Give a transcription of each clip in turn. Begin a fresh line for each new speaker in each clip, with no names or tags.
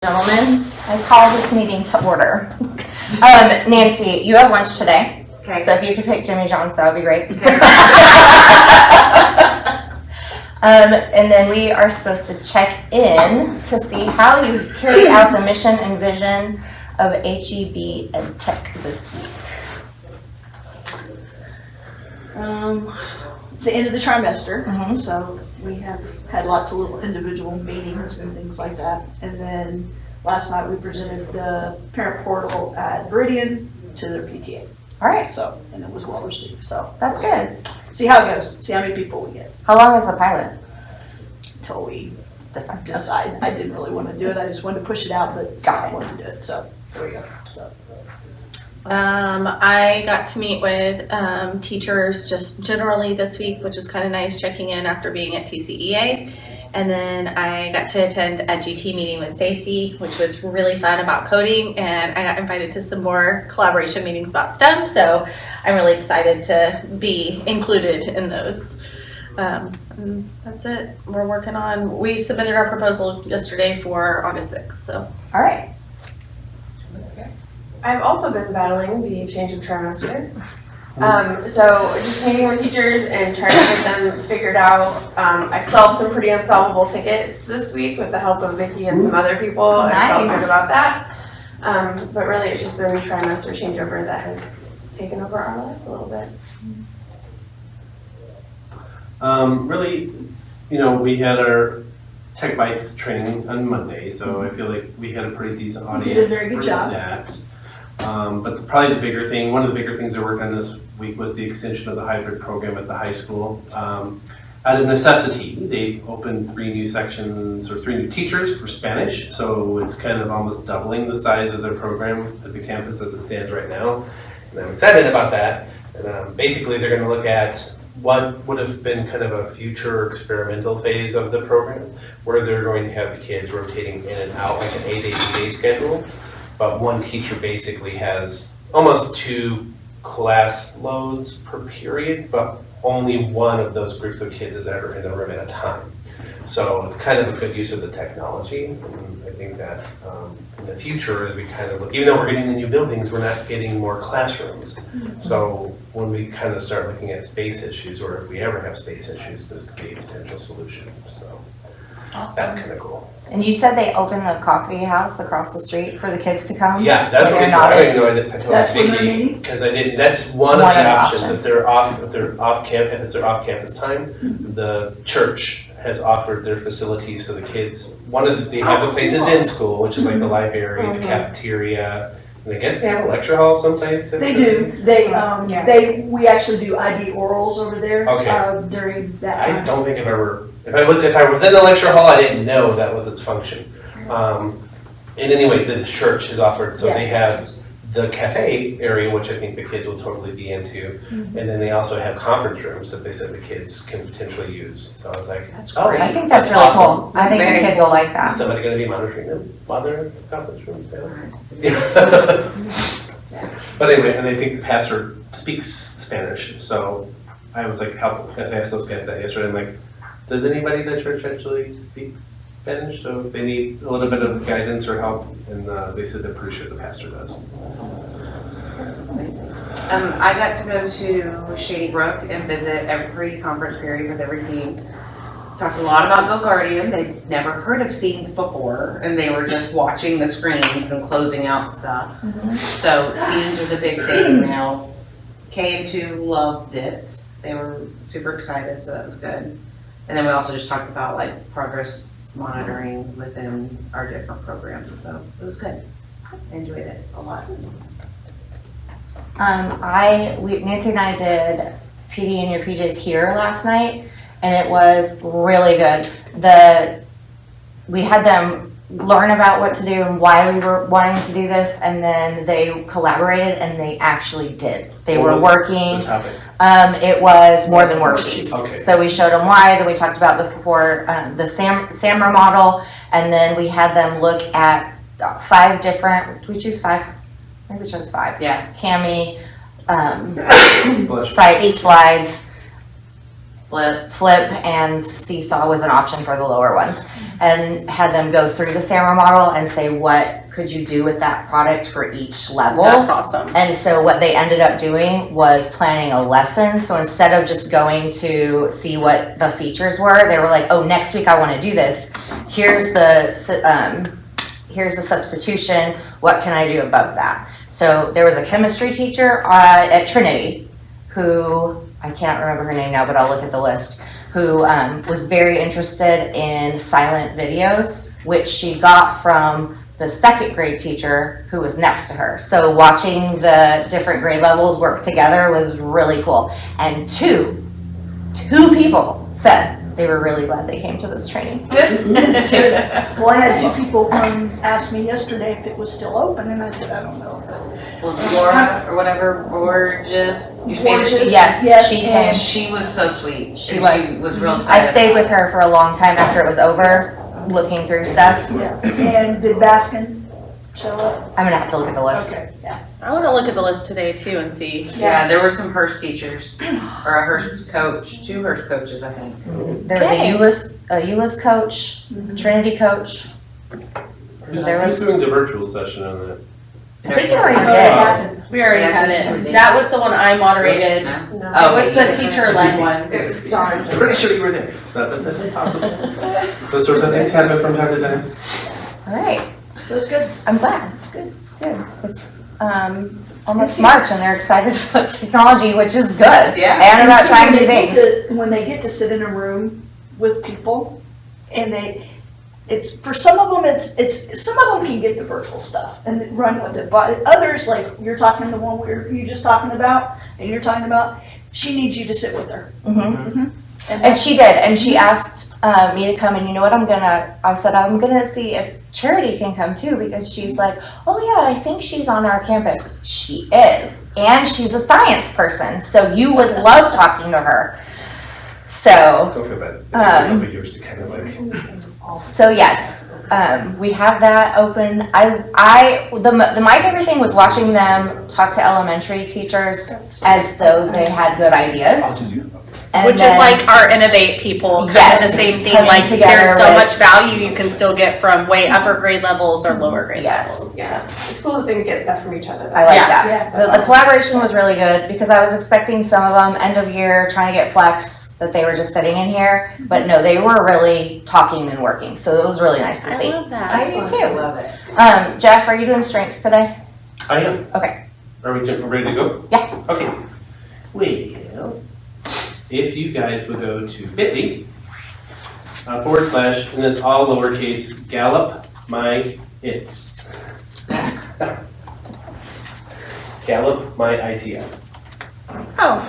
Gentlemen, I call this meeting to order. Nancy, you have lunch today.
Okay.
So if you could pick Jimmy John's, that would be great.
Okay.
And then we are supposed to check in to see how you've carried out the mission and vision of HEB and Tech this week.
It's the end of the trimester,
Mhm.
so we have had lots of little individual meetings and things like that. And then last night we presented the parent portal at Viridian to their PTA.
All right,
So, and it was well received. So
that's
we'll
good.
See how it goes. See how many people we get
How long is the pilot?
until we
Decide.
decide. I didn't really want to do it. I just wanted to push it out, but Scott wanted to do it. So there we go. So.
I got to meet with teachers just generally this week, which was kind of nice, checking in after being at TCEA. And then I got to attend a GT meeting with Stacy, which was really fun about coding. And I got invited to some more collaboration meetings about STEM. So I'm really excited to be included in those. And that's it. We submitted our proposal yesterday for August 6th. So.
All right.
I've also been battling the change of trimester. So just meeting with teachers and trying to get them figured out. I solved some pretty unsolvable tickets this week with the help of Vicki and some other people.
Nice.
I felt good about that. But really it's just been trimester changeover that has taken over our lives a little bit.
Really, we had our Tech Bites training on Monday, so I feel like we had a pretty decent audience.
You did a very good
for
job.
that. But probably one of the bigger things I worked on this week was the extension of the hybrid program at the high school. Out of necessity, they opened 3 new sections or 3 new teachers for Spanish, so it's kind of almost doubling the size of their program at the campus as it stands right now. And I'm excited about that. And basically, they're going to look at what would have been kind of a future experimental phase of the program, where they're going to have the kids rotating in and out like an 8-day day schedule. But one teacher basically has almost 2 class loads per period, but only one of those groups of kids is ever in the room at a time. So it's kind of a good use of the technology. And I think that in the future, as we kind of look, even though we're getting the new buildings, we're not getting more classrooms. Mm-hmm. So when we kind of start looking at space issues, or if we ever have space issues, this could be a potential solution. So that's kind of cool.
And you said they opened the coffee house across the street for the kids to come?
Yeah, that's what
They're
they
not
I didn't know. I told
That's what they're
Vicky
meaning?
because I didn't. That's one of the options. If they're off campus time, the church has offered their facilities so the kids. They have the places in school, which is like the library, the cafeteria. And I guess they have a lecture hall sometimes.
They do. We actually do IB orals over there.
Okay.
During that time.
I don't think I've ever. If I was in the lecture hall, I didn't know that was its function. And anyway, the church has offered, so they have the cafe area, which I think the kids will totally be into, and then they also have conference rooms that they said the kids can potentially use. So I was like,
That's great. I think that's really
awesome.
cool. I think the kids will like that.
Is somebody going to be monitoring them while they're in the conference rooms? But anyway, and I think the pastor speaks Spanish, so I was like, I asked those guys that yesterday. I'm like, does anybody in the church actually speak Spanish? So if they need a little bit of guidance or help, and they said they're pretty sure the pastor does.
I got to go to Shady Brook and visit every conference period with every team. Talked a lot about Go Guardian. They'd never heard of scenes before, and they were just watching the screens and closing out stuff. Mm-hmm. So scenes was a big thing now. K&2 loved it. They were super excited, so that was good. And then we also just talked about like progress monitoring within our different programs. So it was good. I enjoyed it a lot.
Nancy and I did PD in your PJs here last night, and it was really good. We had them learn about what to do and why we were wanting to do this, and then they collaborated and they actually did. They were working.
The topic?
It was more than worksheets.
Okay.
So we showed them why, then we talked about the SAMRA model, and then we had them look at 5 different, did we choose 5? I think we chose 5.
Yeah.
Cami, site slides, Flip and Seesaw was an option for the lower ones. And had them go through the SAMR model and say, what could you do with that product for each level?
That's awesome.
And so what they ended up doing was planning a lesson. So instead of just going to see what the features were, they were like, oh, next week I want to do this. Here's the substitution. What can I do above that? So there was a chemistry teacher at Trinity who, I can't remember her name now, but I'll look at the list, who was very interested in silent videos, which she got from the second grade teacher who was next to her. So watching the different grade levels work together was really cool. And two people said they were really glad they came to this training.
Well, I had 2 people come ask me yesterday if it was still open, and I said, I don't know.
Was Laura or whatever gorgeous? You Spanish teacher?
Yes, she came.
She was so sweet.
She
And
was.
She was real excited.
I stayed with her for a long time after it was over, looking through stuff.
Yeah, and did Baskin show up?
I'm gonna have to look at the list.
Okay, yeah.
I want to look at the list today too and see.
Yeah, there were some Hearst teachers, or a Hearst coach, 2 Hearst coaches, I think.
There was
Okay.
a ULIS coach, a Trinity coach. So there
Who's
was,
doing the virtual session on that?
I think you already
Oh,
did.
yeah.
We already
Yeah,
had
we
it.
did.
That was the one I moderated.
No?
No.
Oh,
It was
okay.
the teacher-led one.
It was sorry.
Pretty sure you were there. Not that that's impossible. Those sorts of things happen from time to time.
All right,
So it's good.
I'm glad. It's good. It's good. It's almost March and they're excited about technology, which is good.
Yeah.
And about
so
trying
when
new
they
things.
get to- When they get to sit in a room with people, and it's, for some of them, some of them can get the virtual stuff and run with it, but others, like, you're talking to the one you just talking about, and you're talking about, she needs you to sit with her.
Mhm. And
that's-
she did, and she asked me to come, and you know what, I said, I'm gonna see if Charity can come too, because she's like, oh yeah, I think she's on our campus. She is, and she's a science person, so you would love talking to her. So,
Don't feel bad. It takes a couple years to kind of like.
so yes, we have that open. My favorite thing was watching them talk to elementary teachers as though they had good ideas. And
Which
then-
is like our innovate people, kind
Yes,
of the same thing,
coming
like
together
there's so
with-
much value you can still get from way upper grade levels or lower grade
Yes.
levels.
Yeah, it's cool that they can get stuff from each other.
I like
Yeah.
that.
Yeah.
So the collaboration was really good because I was expecting some of them end of year trying to get flex that they were just sitting in here, but no, they were really talking and working. So it was really nice to
I
see.
love that.
I do
Excellent.
too.
Love it.
Jeff, are you doing strengths today?
I am.
Okay.
Are we ready to go?
Yeah.
Okay. Well, if you guys would go to bit.ly / and it's all lowercase Gallup my its. Gallup my its.
Oh,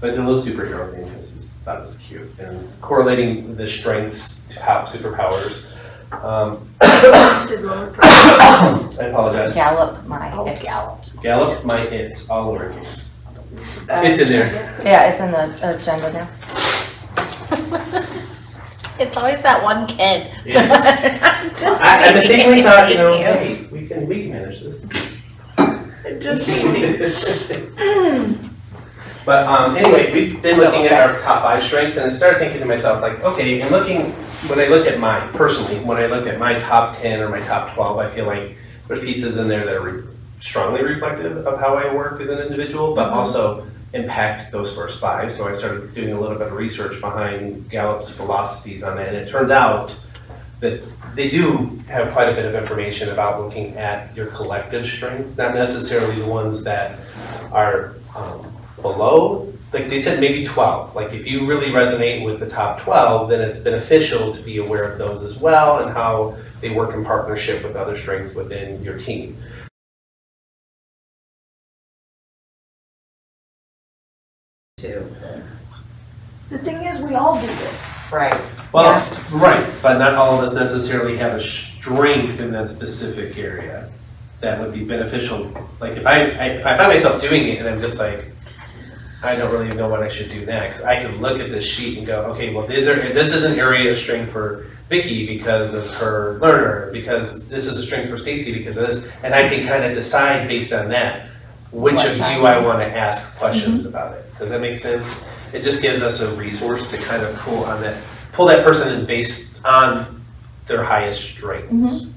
But I did a little superhero thing because I thought it was cute and correlating the strengths to superpowers.
You said lowercase.
I apologize.
Gallop my
Oh,
hips.
galloped.
Gallup my its, all lowercase. It's in there.
Yeah, it's in the agenda now.
it's always that one kid.
Yes.
Just
I mistakenly thought,
kidding.
hey, we can manage this.
Just kidding.
But anyway, we've been looking at our top 5 strengths, and I started thinking to myself, like, okay, and when I look at when I look at my top 10 or my top 12, I feel like there's pieces in there that are strongly reflective of how I work as an individual, but also impact those first 5. So I started doing a little bit of research behind Gallup's philosophies on that, and it turns out that they do have quite a bit of information about looking at your collective strengths, not necessarily the ones that are below. Like they said, maybe 12. Like if you really resonate with the top 12, then it's beneficial to be aware of those as well and how they work in partnership with other strengths within your team.
Too.
The thing is, we all do this.
Right.
Well, right, but not all of us necessarily have a strength in that specific area that would be beneficial. Like if I find myself doing it and I'm just like, I don't really know what I should do next, I can look at this sheet and go, okay, well this is an area of strength for Vicky because of her learner, because this is a strength for Stacy because of this, and I can kind of decide based on that. which
What
of
time?
you I want to ask questions about it. Does that make sense? It just gives us a resource to kind of pull that person in based on their highest strengths.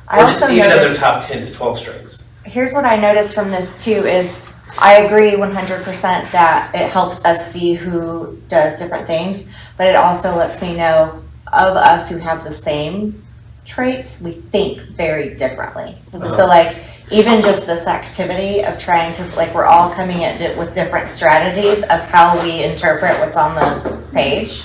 I
Or just
also
even of their
noticed,
top 10 to 12 strengths.
here's what I noticed from this too is I agree 100% that it helps us see who does different things, but it also lets me know of us who have the same traits, we think very differently. So like, even just this activity of trying to, like, we're all coming at it with different strategies of how we interpret what's on the page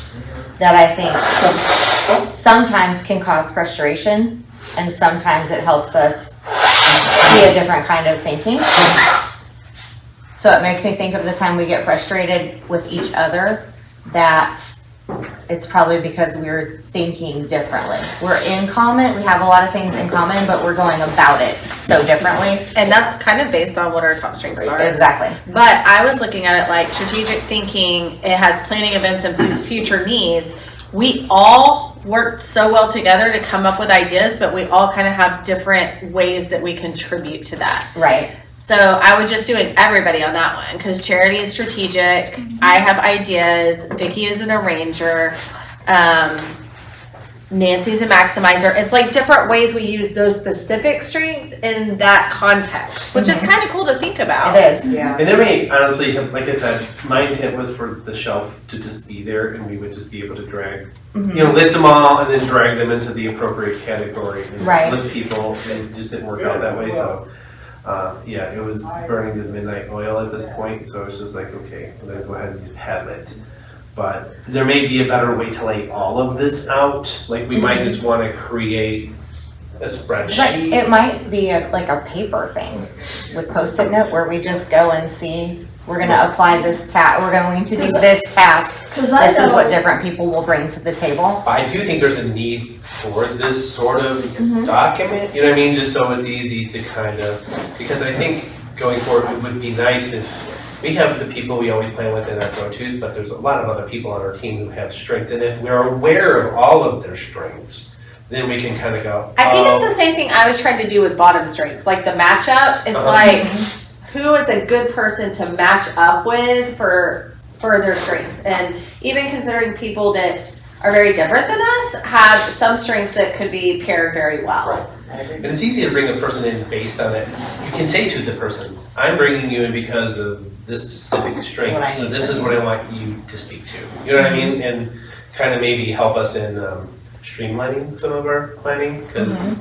that I think sometimes can cause frustration and sometimes it helps us see a different kind of thinking. So it makes me think of the time we get frustrated with each other, that it's probably because we're thinking differently. We're in common, we have a lot of things in common, but we're going about it so differently.
And that's kind of based on what our top strengths are.
Exactly.
But I was looking at it like strategic thinking, it has planning events and future needs. We all worked so well together to come up with ideas, but we all kind of have different ways that we contribute to that.
Right.
So I would just doing everybody on that one because Charity is strategic. I have ideas. Vicky is an arranger. Nancy's a maximizer. It's like different ways we use those specific strengths in that context, which is kind of cool to think about.
It is.
Yeah.
And then we honestly, like I said, my intent was for the shelf to just be there and we would just be able to drag, list them all and then drag them into the appropriate category and
Right.
list people. And it just didn't work out that way. So, yeah, it was burning the midnight oil at this point. So it's just like, okay, I'm going to go ahead and use Padlet. But there may be a better way to lay all of this out. Like we might just want to create a spreadsheet.
Like, it might be like a paper thing with Post-it note where we just go and see, we're gonna apply this we're going to do this task.
Cause I
This is what
know,
different people will bring to the table.
I do think there's a need for this sort of document, you know what I mean? Just so it's easy to kind of, because I think going forward, it would be nice if we have the people we always plan with in our go-tos, but there's a lot of other people on our team who have strengths. And if we're aware of all of their strengths, then we can kind of go,
I think it's the same thing I was trying to do with bottom strengths, like the matchup. It's like, who is a good person to match up with for their strengths? And even considering people that are very different than us have some strengths that could be paired very well.
Right. And it's easy to bring a person in based on it. You can say to the person, I'm bringing you in because of this specific
what I
strength, so
need
this is what I want you to speak to. You know what I mean? And kind of maybe help us in streamlining some of our planning, because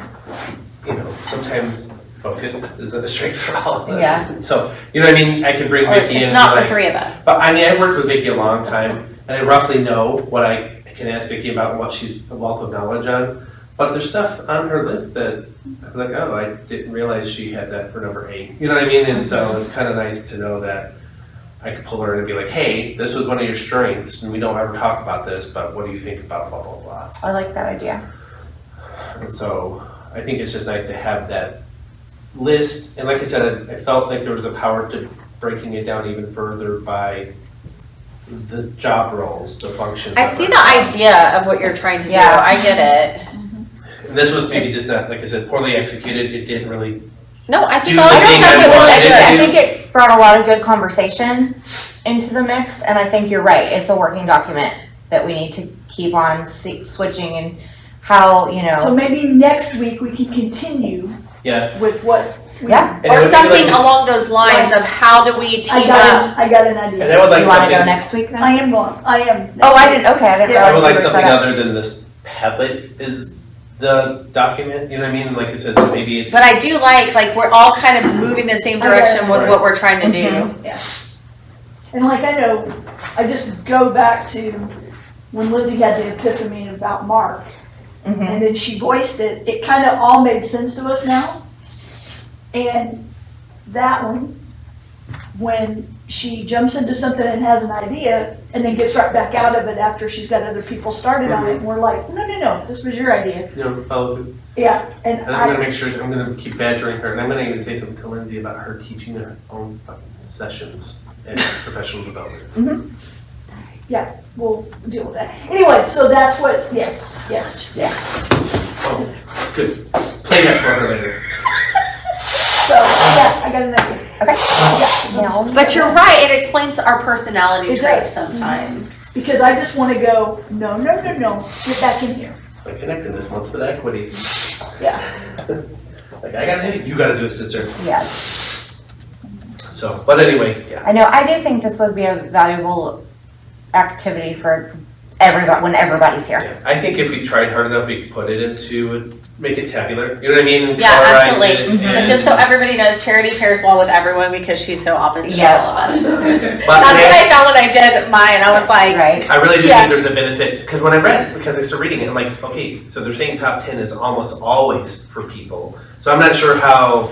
you know, sometimes focus isn't a strength for all of us.
Yeah.
So, you know what I mean? I can bring
Or
Vicky in.
it's
and
not
be
for
like,
three of us.
but I mean, I've worked with Vicky a long time, and I roughly know what I can ask Vicky about and what she's a wealth of knowledge on. But there's stuff on her list that I'm like, oh, I didn't realize she had that for number 8. You know what I mean? And so it's kind of nice to know that I could pull her in and be like, hey, this was one of your strengths, and we don't ever talk about this, but what do you think about blah, blah, blah?
I like that idea.
And so I think it's just nice to have that list. And like I said, I felt like there was a power to breaking it down even further by the job roles, the functions.
I see the idea of what you're trying to do.
Yeah.
I get it.
And this was maybe just not, like I said, poorly executed. It didn't really.
No, I think
Do
all
the
your
thing
stuff
I
is
wanted
I
to
good.
do.
think it brought a lot of good conversation into the mix, and I think you're right. It's a working document that we need to keep on switching and how, you
so
know.
maybe next week we can continue
Yeah.
with what.
Yeah.
And it
Or
would be
something
like-
along those lines of how do we team up?
I got an
And I
idea.
would
Do
like
you want to go
something.
next week then?
I am going, I am.
Oh, I didn't, okay, I didn't
Yeah.
I
realize
would
you
like
were
something
set up.
other than this Padlet is the document. You know what I mean? Like I said, so maybe it's.
But I do like we're all kind of moving the same direction with what we're trying to do.
And like, I know, I just go back to when Lindsay had the epiphany about Mark,
Mhm.
and then she voiced it, it kind of all made sense to us now. And that one, when she jumps into something and has an idea, and then gets right back out of it after she's got other people started on it, and we're like, no, this was your idea.
You know, follow through.
Yeah, and
And I'm gonna make sure, I'm gonna keep badgering her, and I'm gonna even say something to Lindsay about her teaching her own fucking sessions and professional development.
we'll deal with that. Anyway, so that's what, yes.
Oh, good. Play that for her later.
So, yeah, I got an idea.
Okay.
Yeah,
But you're right, it explains our personality
It
traits
does.
sometimes.
because I just wanna go, no, get back in here.
Like connectedness, what's the equity?
Yeah.
Like, I gotta do it, you gotta do it, sister.
Yes.
So, but anyway, yeah.
I know, I do think this would be a valuable activity for everybody, when everybody's here.
Yeah, I think if we tried hard enough, we could put it into, make it tabular, you know what I mean?
Yeah,
Colorize
absolutely.
it
Mhm.
But
and-
just so everybody knows, Charity pairs well with everyone because she's so opposite
Yeah.
to all of us. That's
But
what I found when I did mine. I was like,
Right?
I really do
Yeah.
think there's a benefit, because when I read, because I started reading it, I'm like, okay, so they're saying top 10 is almost always for people. So I'm not sure how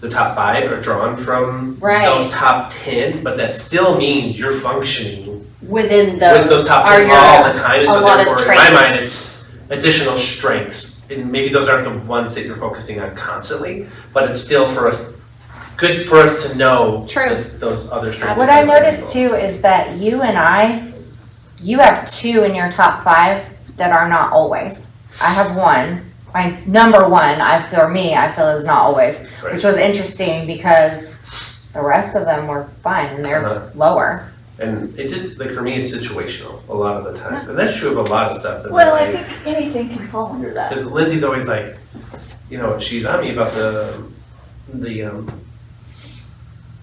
the top 5 are drawn from
Right.
those top 10, but that still means you're functioning
within
with those top
are
10
your-
all the time. And
a
so
lot of
therefore, in my
traits.
mind, it's additional strengths. And maybe those aren't the ones that you're focusing on constantly, but it's still for us, good for us to know
True.
that those other strengths.
What I
exist in
noticed
people.
too is that you have 2 in your top 5 that are not always. I have 1. My number 1, I feel is not always,
Right.
which was interesting because the rest of them were fine and they're
Uh-huh.
lower.
And it just, like, for me, it's situational a lot of the times. And that's true of a lot of stuff. That
Well, I think anything can fall under that.
Because Lindsay's always like, you know, she's on me about the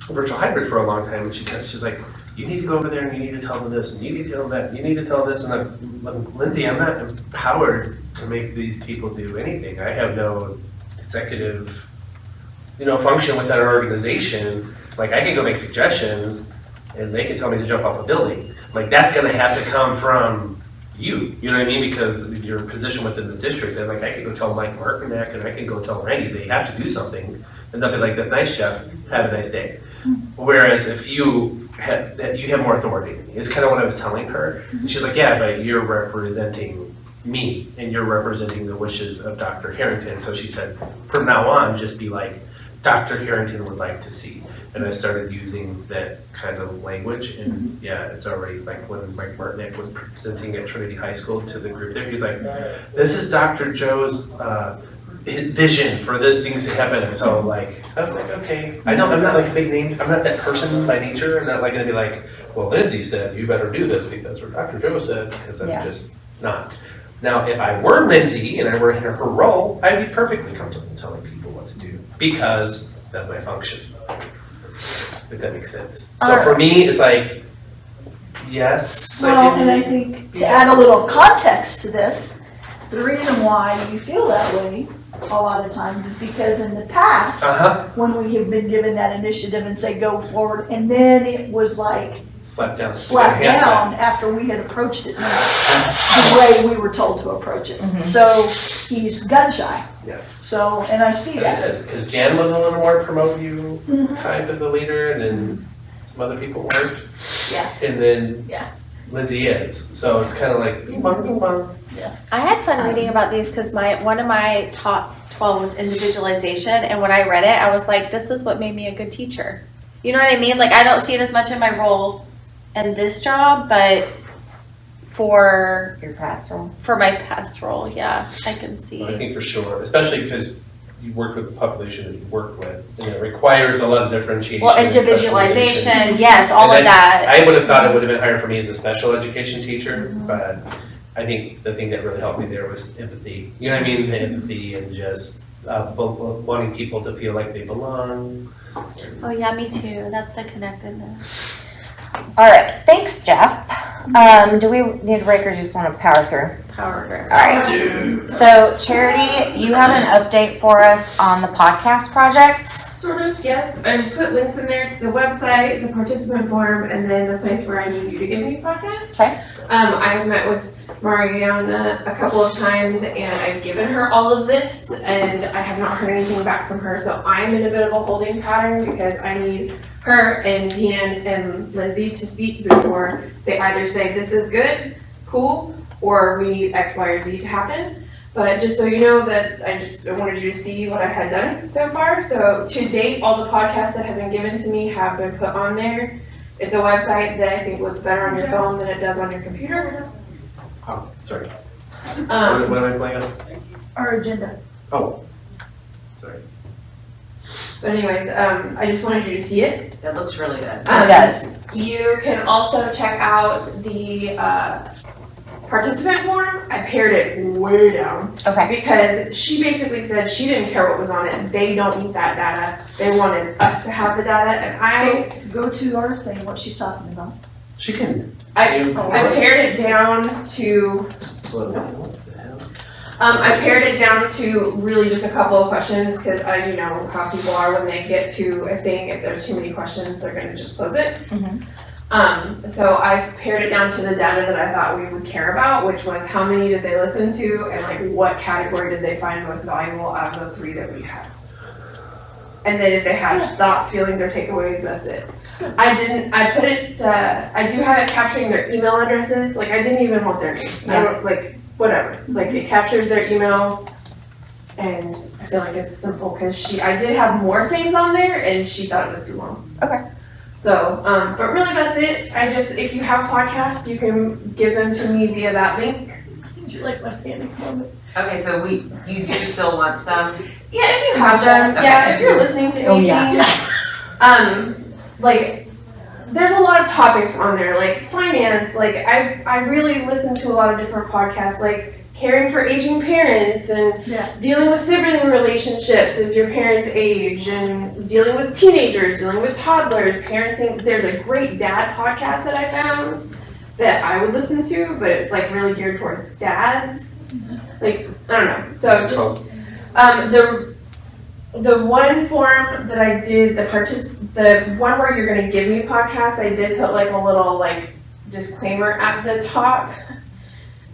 virtual hybrid for a long time. And she's like, you need to go over there and you need to tell them this and you need to tell them that, and you need to tell this. And I'm, Lindsay, I'm not empowered to make these people do anything. I have no executive, function with that organization. Like, I can go make suggestions and they can tell me to jump off a building. Like, that's gonna have to come from you know what I mean? Because of your position within the district. And like, I can go tell Mike Markinak and I can go tell Randy they have to do something. And they'll be like, that's nice, Chef, have a nice day. Whereas if you have more authority than me, is kind of what I was telling her. And she's like, yeah, but you're representing me and you're representing the wishes of Dr. Harrington. So she said, from now on, just be like, Dr. Harrington would like to see. And I started using that kind of language, and yeah, it's already like when Mike Martinek was presenting at Trinity High School to the group there, he's like, this is Dr. Joe's vision for this things to happen. And so like, I was like, okay, I'm not like a big name, I'm not that person by nature. I'm not like gonna be like, well, Lindsay said you better do this because or Dr. Joe said, because I'm just not. Now, if I were Lindsay and I were in her role, I'd be perfectly comfortable telling people what to do because that's my function. If that makes sense. So for me, it's like, yes,
Well,
I
and I
can.
think to add a little context to this, the reason why you feel that way a lot of times is because in the past,
Uh-huh,
when we have been given that initiative and say go forward, and then it was like
slap down.
slapped
Hand slap.
down after we had approached it the way we were told to approach it.
Mhm.
So he's gun shy.
Yeah.
So, and I see
Like I
that.
said, because Jan was a little more promote you
Mhm.
type as a leader, and then some other people weren't.
Yeah.
And then
Yeah.
Lindsay is. So it's kind of like, bing bong, bing bong.
I had fun reading about these because one of my top 12 was individualization, and when I read it, I was like, this is what made me a good teacher. You know what I mean? Like, I don't see it as much in my role in this job, but for
Your pastoral.
my past role, yeah, I can see.
I think for sure, especially because you work with the population that you work with, and it requires a lot of differentiation.
Well,
and specialization.
individualization, yes, all of
And
that.
I would have thought it would have been higher for me as a special education teacher,
Mm-hmm.
but I think the thing that really helped me there was empathy. You know what I mean? The empathy and just wanting people to feel like they belong.
Oh yeah, me too. That's the connectedness.
All right, thanks, Jeff. Do we need a break or just want to power through?
Power.
All right. So, Charity, you have an update for us on the podcast project.
Sort of, yes. I put links in there to the website, the participant form, and then the place where I need you to give me a podcast.
Okay.
I've met with Mariana a couple of times and I've given her all of this and I have not heard anything back from her. So I'm in a bit of a holding pattern because I need her and Deanne and Lindsay to speak before they either say this is good, cool, or we need X, Y, or Z to happen. But just so you know that I wanted you to see what I had done so far. So to date, all the podcasts that have been given to me have been put on there. It's a website that I think looks better on your phone than it does on your computer.
Oh, sorry. What am I playing on?
Our agenda.
Oh, sorry.
But anyways, I just wanted you to see it.
It looks really good.
It does.
You can also check out the participant form. I pared it way down
Okay.
because she basically said she didn't care what was on it. They don't need that data. They wanted us to have the data, and
Go to our thing, what she's talking about.
She can.
I pared it down to I pared it down to really just a couple of questions because you know how people are when they get to a thing. If there's too many questions, they're going to just close it. So I pared it down to the data that I thought we would care about, which was how many did they listen to and like what category did they find most valuable out of the 3 that we had. And then if they had thoughts, feelings, or takeaways, that's it. I do have it capturing their email addresses. Like I didn't even want their name. I don't like whatever. Like it captures their email, and I feel like it's simple because I did have more things on there, and she thought it was too long.
Okay.
So, but really that's it. If you have podcasts, you can give them to me via that link.
Did you like my panic moment?
Okay, so you do still want some?
Yeah, if you have them.
Okay.
Yeah, if you're listening to
Oh,
anything.
yeah.
Like, there's a lot of topics on there, like finance. Like, I really listen to a lot of different podcasts, like caring for aging parents and dealing with sibling relationships as your parents age and dealing with teenagers, dealing with toddlers, parenting. There's a great dad podcast that I found that I would listen to, but it's like really geared towards dads. Like, I don't know. So just the one form that I did, the one where you're gonna give me podcasts, I did put like a little like disclaimer at the top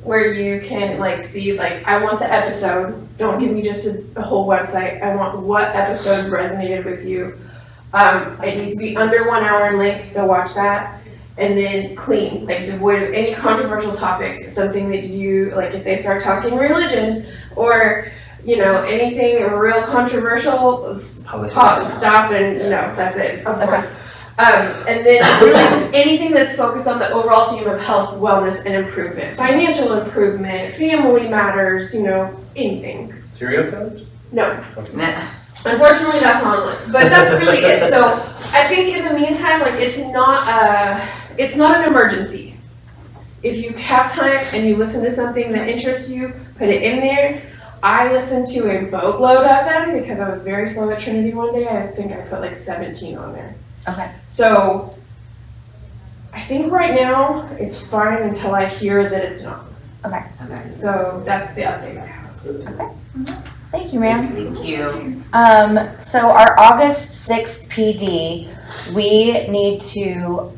where you can like see like I want the episode. Don't give me just a whole website. I want what episode resonated with you. It needs to be under 1 hour in length, so watch that. And then clean, like devoid of any controversial topics, something that you, like if they start talking religion or, you know, anything real controversial, stop and, you know, that's it.
Okay.
And then really just anything that's focused on the overall theme of health, wellness, and improvement. Financial improvement, family matters, you know, anything.
Serial killers?
No.
Okay.
Unfortunately, that's not on the list, but that's really it. So I think in the meantime, like it's not an emergency. If you have time and you listen to something that interests you, put it in there. I listened to a boatload of them because I was very slow at Trinity one day. I think I put like 17 on there.
Okay.
So I think right now it's fine until I hear that it's not.
Okay.
So that's the update I have.
Thank you, ma'am.
Thank you.
So our August 6th PD, we need to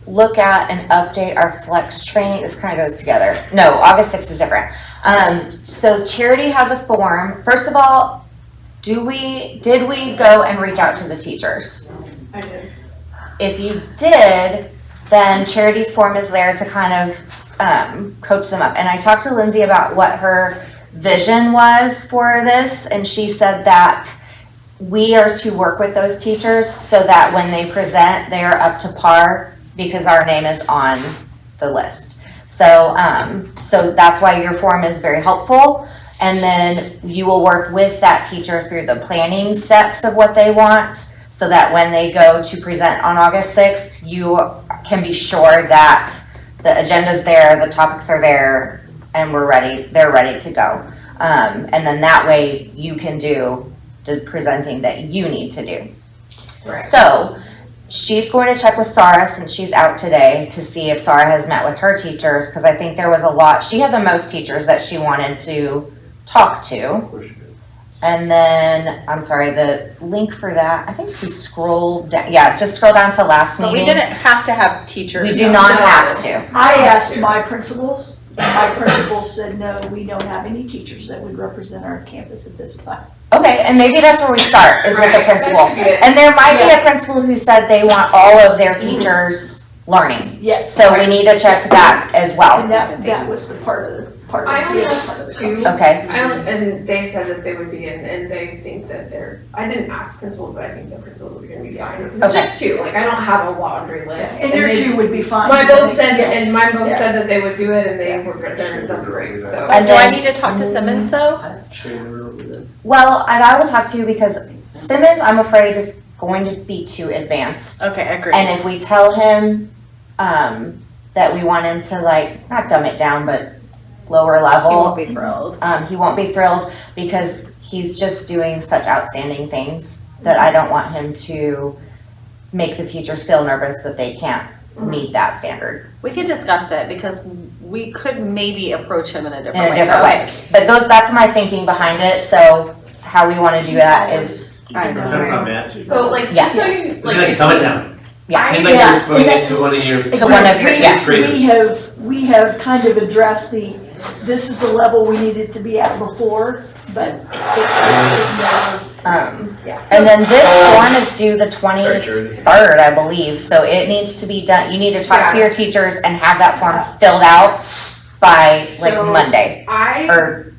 look at and update our flex training. This kind of goes together. No, August 6th is different. So Charity has a form. First of all, did we go and reach out to the teachers?
I did.
If you did, then Charity's form is there to kind of coach them up. And I talked to Lindsay about what her vision was for this, and she said that we are to work with those teachers so that when they present, they are up to par because our name is on the list. So that's why your form is very helpful. And then you will work with that teacher through the planning steps of what they want so that when they go to present on August 6th, you can be sure that the agenda's there, the topics are there, and they're ready to go. And then that way you can do the presenting that you need to do.
Right.
So she's going to check with Sarah since she's out today to see if Sarah has met with her teachers, because I think there was a lot. She had the most teachers that she wanted to talk to. And then, I'm sorry, the link for that, I think we scrolled down. Yeah, just scroll down to last
But
meeting.
we didn't have to have teachers.
We do not have to.
I asked my principals, and my principals said, no, we don't have any teachers that would represent our campus at this time.
Okay, and maybe that's where we start, is with the
Right,
principal.
that could be it.
And there might be a principal who said they want all of their teachers learning.
Yes.
So we need to check that as well.
And that was the part of the
I only
other
asked
part of the
two.
Okay.
And they said that they would be in, and they think that I didn't ask principals, but I think the principals are going to be fine. Because it's
Okay.
just two, like I don't have a laundry list.
And their
they-
two would be fine.
My
because I
both
think-
said,
yes.
and my both
Yeah.
said that they would do it, and they're great, so.
And
Do I
then-
need to talk to Simmons though?
Well, and I will talk to you because Simmons, I'm afraid, is going to be too advanced.
Okay, agreed.
And if we tell him, that we want him to like, not dumb it down, but lower
He
level,
won't be thrilled.
he won't be thrilled because he's just doing such outstanding things that I don't want him to make the teachers feel nervous that they can't meet that standard
We could discuss it because we could maybe approach him in a different
in a
way.
different way. But that's my thinking behind it, so how we wanna do that is,
I know.
Talking about Matt.
So like,
Yeah.
just so you,
We'd be like, dumb it down.
yeah,
Seemed like you're putting it to one of your.
To one of your- yes.
We have kind of addressed this is the level we needed to be at before, but it never, yeah.
and then this form is due the
Sorry,
23rd,
Charity.
I believe, so it needs to be done, you need to talk to
Yeah.
your teachers and have that form filled out by like
So-
Monday.
I
Or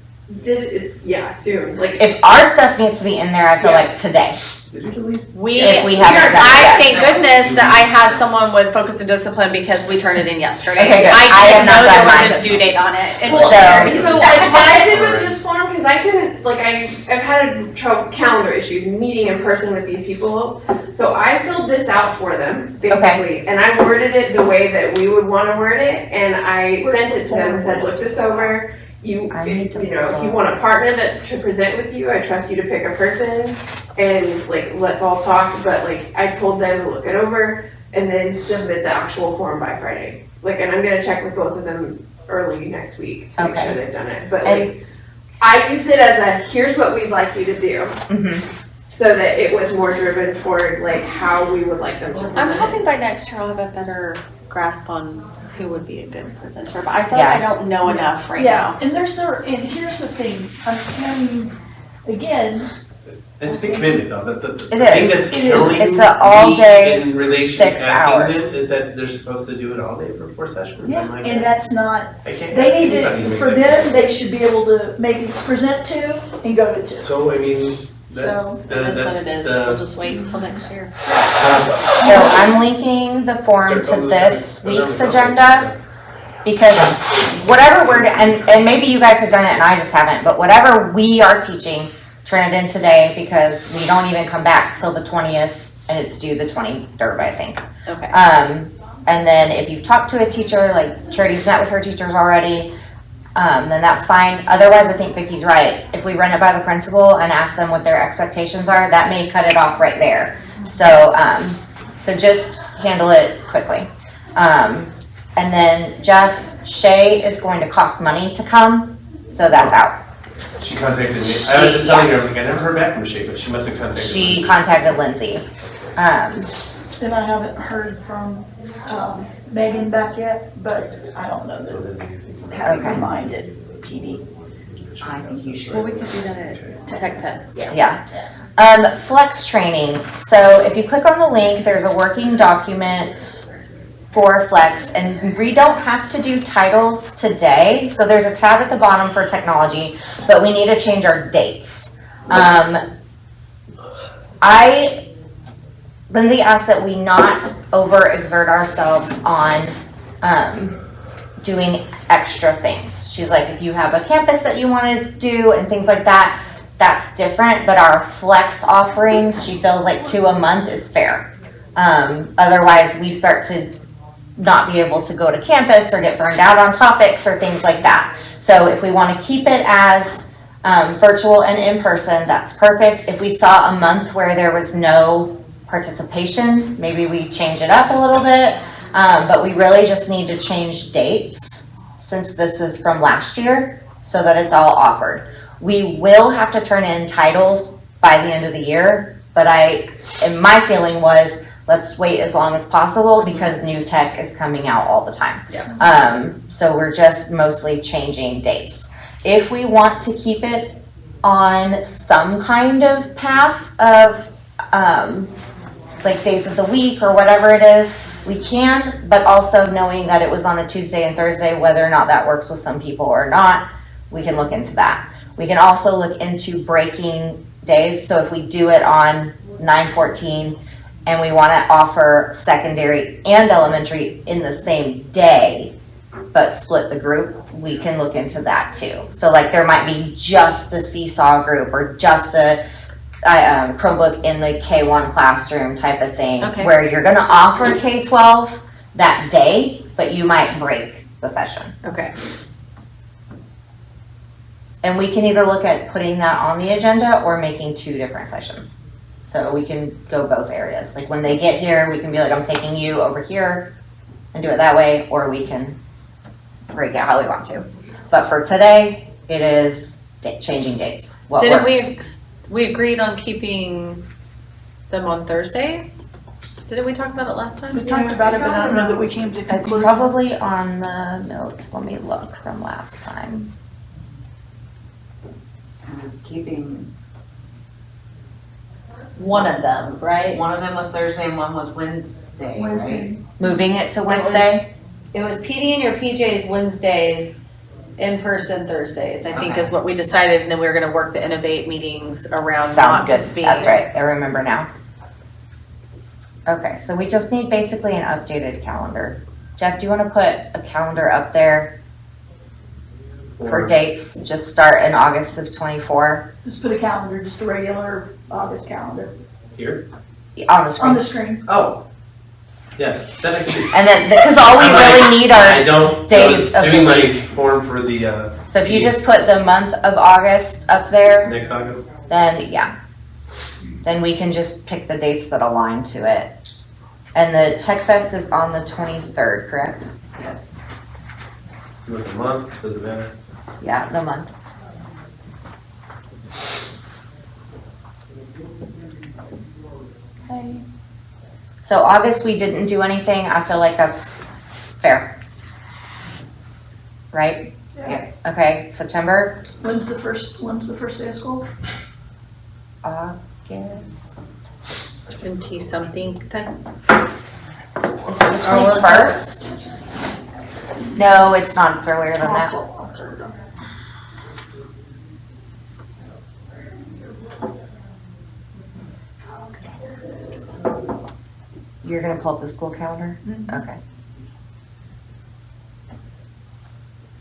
soon, like.
if our stuff needs to be in there, I feel
Yeah.
like today,
Did you delete?
if we haven't done
I
it
thank goodness that I have someone with focus and discipline because we turned it in yesterday.
Okay, good. I
I
have
didn't
not
know there
done
was
mine.
a due date on it. It's
Well,
scary.
So like what I did with this form, because I couldn't, like I've had trouble, calendar issues, meeting in person with these people. So I filled this out for them, basically, and I worded it the way that we would want to word it, and I sent it to them and said, look this over. You,
I need
if,
to
you know,
pull
if you
up.
want a partner that to present with you, I trust you to pick a person, and like let's all talk. But like I told them to look it over and then submit the actual form by Friday. Like, and I'm gonna check with both of them early next week to make
Okay.
sure they've done it. But
And-
like, I used it as a here's what we'd like you to do,
Mhm.
so that it was more driven toward like how we would like them to.
I'm
present it.
hoping by next year I'll have a better grasp on who would be a good presenter, but I feel
Yeah.
like I don't know enough right
Yeah,
now.
and and here's the thing, I mean, again,
It's a big commitment though, the
It
thing
is.
that's
It is.
killing
It's a all-day,
me in relation
6
to asking
hours.
them is that they're supposed to do it all day for 4 sessions.
yeah,
I'm like,
and that's not,
I can't
they
ask
need
anybody
to,
make
for
that
them, they should be able to maybe present to and go to two.
So, I mean, that's
So,
That's what it is. We'll
the,
just wait until next year.
So I'm linking the form to this week's agenda. Because whatever we're, and maybe you guys have done it and I just haven't, but whatever we are teaching, turn it in today because we don't even come back till the 20th and it's due the 23rd, I think.
Okay.
And then if you've talked to a teacher, like Charity's met with her teachers already, then that's fine. Otherwise, I think Vicky's right. If we run it by the principal and ask them what their expectations are, that may cut it off right there. So, so just handle it quickly. And then Jeff, Shay is going to cost money to come, so that's out.
she contacted me. I was just telling her, I was like, I never heard back from Shay, but she must have contacted
She
me.
contacted Lindsay.
And I haven't heard from, Megan back yet, but I don't know
So
that,
then you think.
having
Okay.
reminded PD.
I think you should.
Well, we could do that at Tech Fest.
Yeah. Flex training. So if you click on the link, there's a working document for Flex, and we don't have to do titles today. So there's a tab at the bottom for technology, but we need to change our dates. Lindsay asked that we not overexert ourselves on doing extra things. She's like, if you have a campus that you want to do and things like that, that's different. But our flex offerings, she feels like 2 a month is fair. Otherwise, we start to not be able to go to campus or get burned out on topics or things like that. So if we want to keep it as virtual and in person, that's perfect. If we saw a month where there was no participation, maybe we change it up a little bit. But we really just need to change dates since this is from last year so that it's all offered. We will have to turn in titles by the end of the year, but my feeling was let's wait as long as possible because new tech is coming out all the time.
Yeah.
So we're just mostly changing dates. If we want to keep it on some kind of path of like days of the week or whatever it is, we can, but also knowing that it was on a Tuesday and Thursday, whether or not that works with some people or not, we can look into that. We can also look into breaking days. So if we do it on 9/14 and we want to offer secondary and elementary in the same day, but split the group, we can look into that too. So like there might be just a seesaw group or just a Chromebook in the K1 classroom type of thing,
Okay.
where you're gonna offer K-12 that day, but you might break the session.
Okay.
And we can either look at putting that on the agenda or making 2 different sessions. So we can go both areas. Like when they get here, we can be like, I'm taking you over here and do it that way, or we can break it how we want to. But for today, it is changing dates. What
Didn't
works.
we agreed on keeping them on Thursdays? Didn't we talk about it last time?
We talked about it, but I don't know that we came to
It's
conclusion.
probably on the notes. Let me look from last time.
I was keeping,
One of them, right?
one of them was Thursday and one was Wednesday, right?
Wednesday.
Moving it to Wednesday.
It was PD and your PJs Wednesdays, in-person Thursdays, I think
Okay.
is what we decided, and then we were gonna work the Innovate meetings around
Sounds
not
good.
being.
That's right. I remember now. Okay, so we just need basically an updated calendar. Jeff, do you want to put a calendar up there for dates? Just start in August of 24
Just put a calendar, just a regular August calendar
Here?
on the
on
screen.
the screen.
Oh, yes, that I can do.
And then, because all we
I'm like,
really need
I
are,
don't,
days
I
of
was
the
doing my
week.
form for the,
so if you just put the month of August up there,
next August.
then yeah. Then we can just pick the dates that align to it. And the Tech Fest is on the 23rd, correct?
Yes.
You want the month, does it matter?
Yeah, the month. Okay. So August, we didn't do anything. I feel like that's fair. Right?
Yes.
Okay, September,
When's the first day of school?
August.
20-something then.
Is it the
Oh, was that-
21st? No, it's not. It's earlier than that. You're gonna pull up the school calendar? Okay.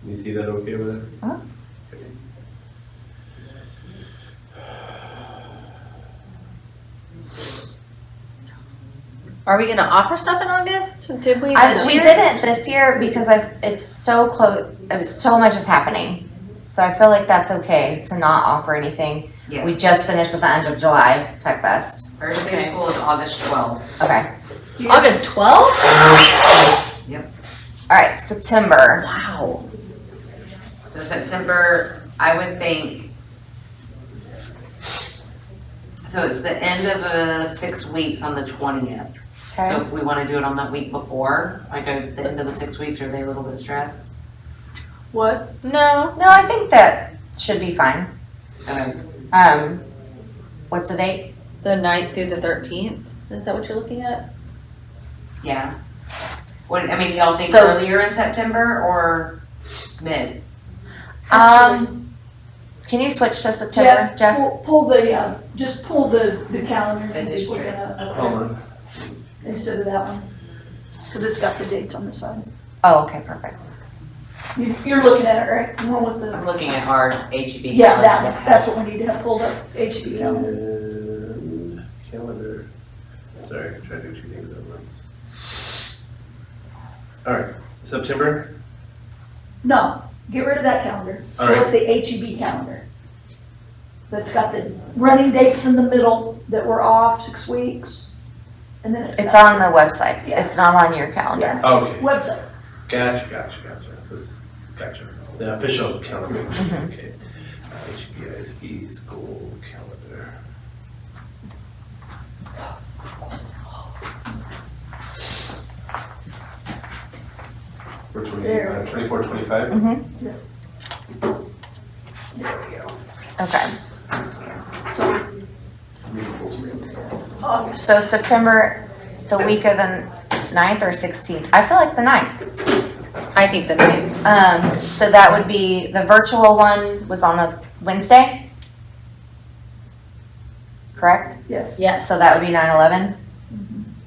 Can you see that okay over there?
Huh?
Okay.
Are we gonna offer stuff in August? Did we
We
this year?
didn't this year because it's so close, so much is happening. So I feel like that's okay to not offer anything.
Yeah.
We just finished at the end of July, Tech Fest.
First day
Okay.
of school is August 12th.
Okay,
August 12th?
all right, September.
Wow.
So September, I would think, so it's the end of 6 weeks on the 20th. So
Okay,
if we want to do it on that week before, like at the end of the 6 weeks, are they a little bit stressed?
What?
No.
no, I think that should be fine.
Okay.
What's the date?
The 9th through the 13th? Is that what you're looking at?
Yeah. What, I mean, do y'all think
So-
earlier in September or mid?
Can you switch to September, Jeff?
Pull the, just pull the calendar
The
and just look
district.
at it
Hold on.
instead of that one. Cause it's got the dates on the side.
Oh, okay, perfect.
You're looking at it, right? The one with
I'm
the,
looking at our HEB.
yeah, that
calendar
one. That's what we need to have pulled up, HB calendar.
And calendar. Sorry, I'm trying to do 2 things at once. All right, September.
No, get rid of that calendar.
All
Pull
right.
up the HEB calendar. That's got the running dates in the middle that were off 6 weeks. And then
It's on the website.
Yeah.
It's not on your calendar.
Yeah.
Okay.
Website.
Gotcha. Gotcha. The official calendar.
Mhm.
Okay. HBISD school calendar. For
There.
24, 25?
Mm-hmm.
There we go.
Okay.
Full screen.
August.
So September, the week of the 9th or 16th? I feel like the 9th.
I think the 9th.
So that would be, the virtual one was on a Wednesday? Correct?
Yes.
Yes.
So that would be 9/11?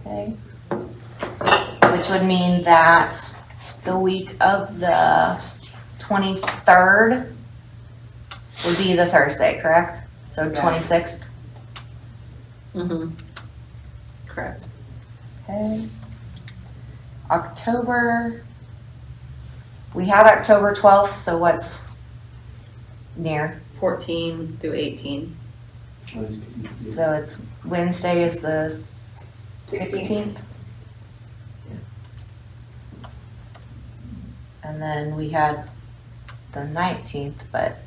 Okay. Which would mean that the week of the 23rd would be the Thursday, correct? So
Yeah.
26th?
Mm-hmm. Correct.
Okay. October, we had October 12th, so what's near?
14 through 18.
So it's Wednesday is the 16th. And then we had the 19th, but